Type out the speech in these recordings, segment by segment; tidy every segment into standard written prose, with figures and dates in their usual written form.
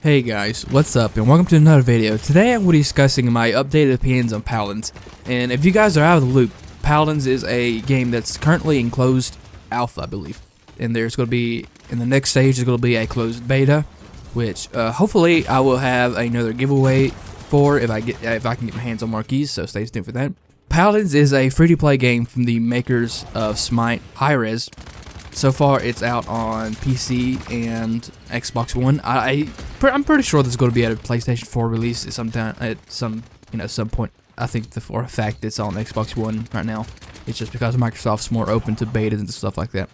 Hey guys, what's up and welcome to another video. Today I'm going to be discussing my updated opinions on Paladins. And if you guys are out of the loop, Paladins is a game that's currently in closed alpha, I believe. And there's going to be, in the next stage, there's going to be a closed beta, which hopefully I will have another giveaway for if I can get my hands on marquees, so stay tuned for that. Paladins is a free-to-play game from the makers of Smite Hi-Rez. So far, it's out on PC and Xbox One. I'm pretty sure this is going to be at a PlayStation 4 release at some point. I think for a fact it's on Xbox One right now. It's just because Microsoft's more open to betas and stuff like that.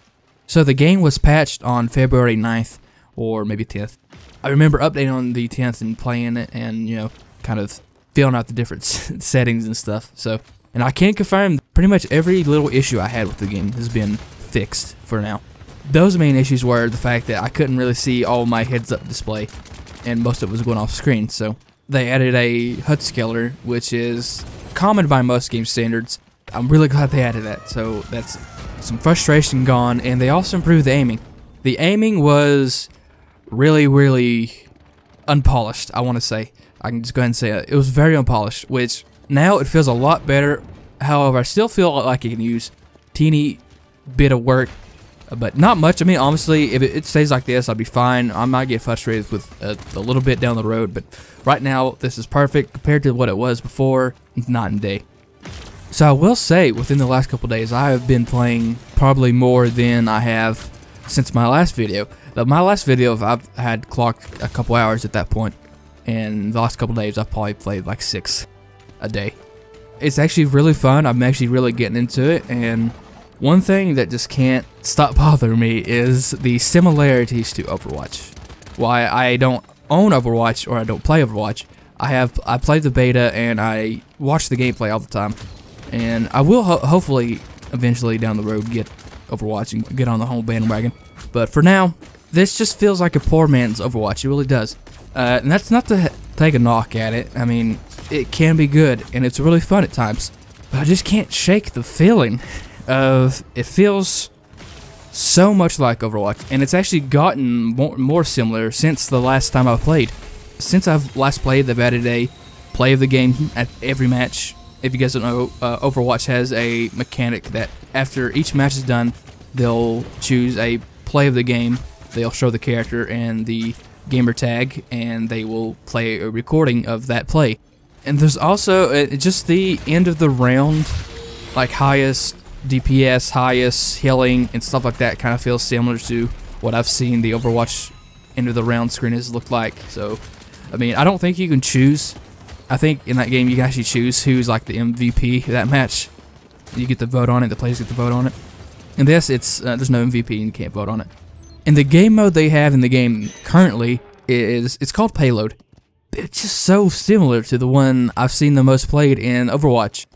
So the game was patched on February 9th or maybe 10th. I remember updating on the 10th and playing it and kind of feeling out the different settings and stuff. And I can confirm pretty much every little issue I had with the game has been fixed for now. Those main issues were the fact that I couldn't really see all my heads-up display, and most of it was going off screen. So they added a HUD scaler, which is common by most game standards. I'm really glad they added that. So that's some frustration gone, and they also improved the aiming. The aiming was really unpolished. I want to say, I can just go ahead and say it was very unpolished, which now it feels a lot better. However, I still feel like it can use teeny bit of work, but not much. I mean, honestly, if it stays like this, I'll be fine. I might get frustrated with a little bit down the road, but right now this is perfect compared to what it was before. Night and day. So I will say, within the last couple days, I have been playing probably more than I have since my last video. My last video, I've had clocked a couple hours at that point, and the last couple days I've probably played like 6 a day. It's actually really fun. I'm actually really getting into it, and one thing that just can't stop bothering me is the similarities to Overwatch. Why I don't own Overwatch or I don't play Overwatch, I played the beta and I watch the gameplay all the time, and I will hopefully eventually down the road get Overwatch and get on the whole bandwagon. But for now, this just feels like a poor man's Overwatch. It really does. And that's not to take a knock at it. I mean, it can be good and it's really fun at times, but I just can't shake the feeling of it feels so much like Overwatch, and it's actually gotten more similar since the last time I played. Since I've last played, they've added a play of the game at every match. If you guys don't know, Overwatch has a mechanic that after each match is done, they'll choose a play of the game, they'll show the character and the gamer tag, and they will play a recording of that play. And there's also just the end of the round, like highest DPS, highest healing, and stuff like that kind of feels similar to what I've seen the Overwatch end of the round screen has looked like. So, I mean, I don't think you can choose. I think in that game you can actually choose who's like the MVP of that match. You get to vote on it, the players get to vote on it. In this, there's no MVP and you can't vote on it. And the game mode they have in the game currently it's called Payload. It's just so similar to the one I've seen the most played in Overwatch.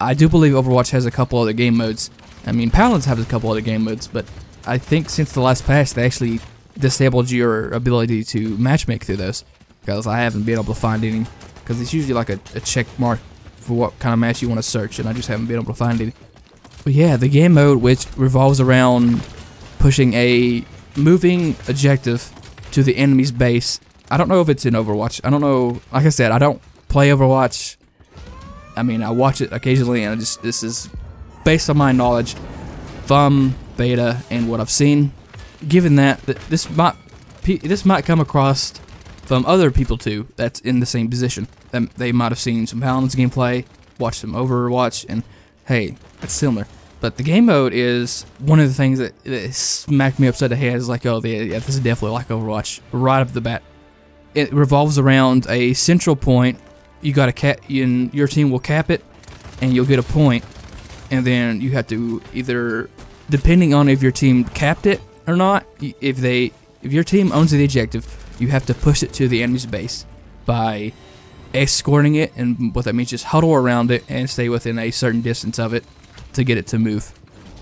I do believe Overwatch has a couple other game modes. I mean, Paladins have a couple other game modes, but I think since the last patch, they actually disabled your ability to matchmake through those, because I haven't been able to find any, because it's usually like a check mark for what kind of match you want to search, and I just haven't been able to find any. But yeah, the game mode, which revolves around pushing a moving objective to the enemy's base. I don't know if it's in Overwatch. I don't know. Like I said, I don't play Overwatch. I mean, I watch it occasionally, and this is based on my knowledge from beta and what I've seen. Given that this might come across from other people too that's in the same position. They might have seen some Paladins gameplay, watched some Overwatch, and hey, it's similar. But the game mode is one of the things that smacked me upside the head. Is like, oh yeah, this is definitely like Overwatch right off the bat. It revolves around a central point. You got your team will cap it, and you'll get a point, and then you have to either, depending on if your team capped it or not, if your team owns the objective, you have to push it to the enemy's base by escorting it, and what that means is huddle around it and stay within a certain distance of it to get it to move.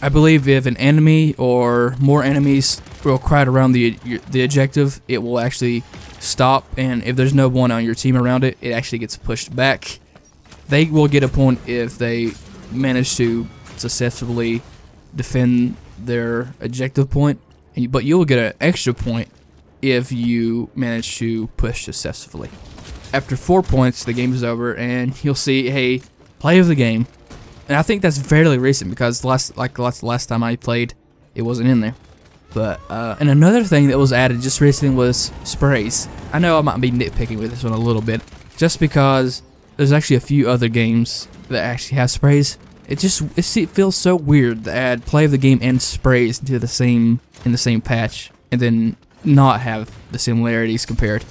I believe if an enemy or more enemies will crowd around the objective, it will actually stop, and if there's no one on your team around it, it actually gets pushed back. They will get a point if they manage to successfully defend their objective point, but you'll get an extra point if you manage to push successfully. After 4 points, the game is over, and you'll see, hey, play of the game. And I think that's fairly recent because the last time I played, it wasn't in there. But and another thing that was added just recently was sprays. I know I might be nitpicking with this one a little bit, just because there's actually a few other games that actually have sprays. It feels so weird to add play of the game and sprays into the same patch, and then not have the similarities compared.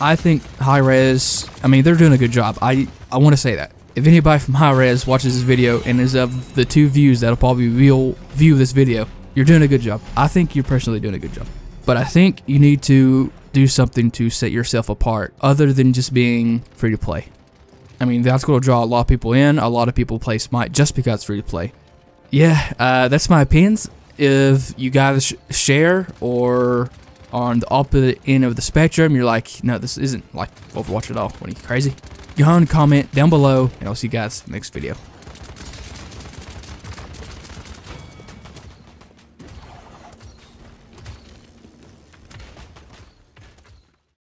I think Hi-Rez, I mean, they're doing a good job. I want to say that. If anybody from Hi-Rez watches this video and is of the 2 views that'll probably view this video, you're doing a good job. I think you're personally doing a good job. But I think you need to do something to set yourself apart other than just being free to play. I mean, that's going to draw a lot of people in. A lot of people play Smite just because it's free to play. Yeah, that's my opinions. If you guys share or on the opposite end of the spectrum, you're like, no, this isn't like Overwatch at all. What are you, crazy? Go ahead and comment down below, and I'll see you guys in the next video.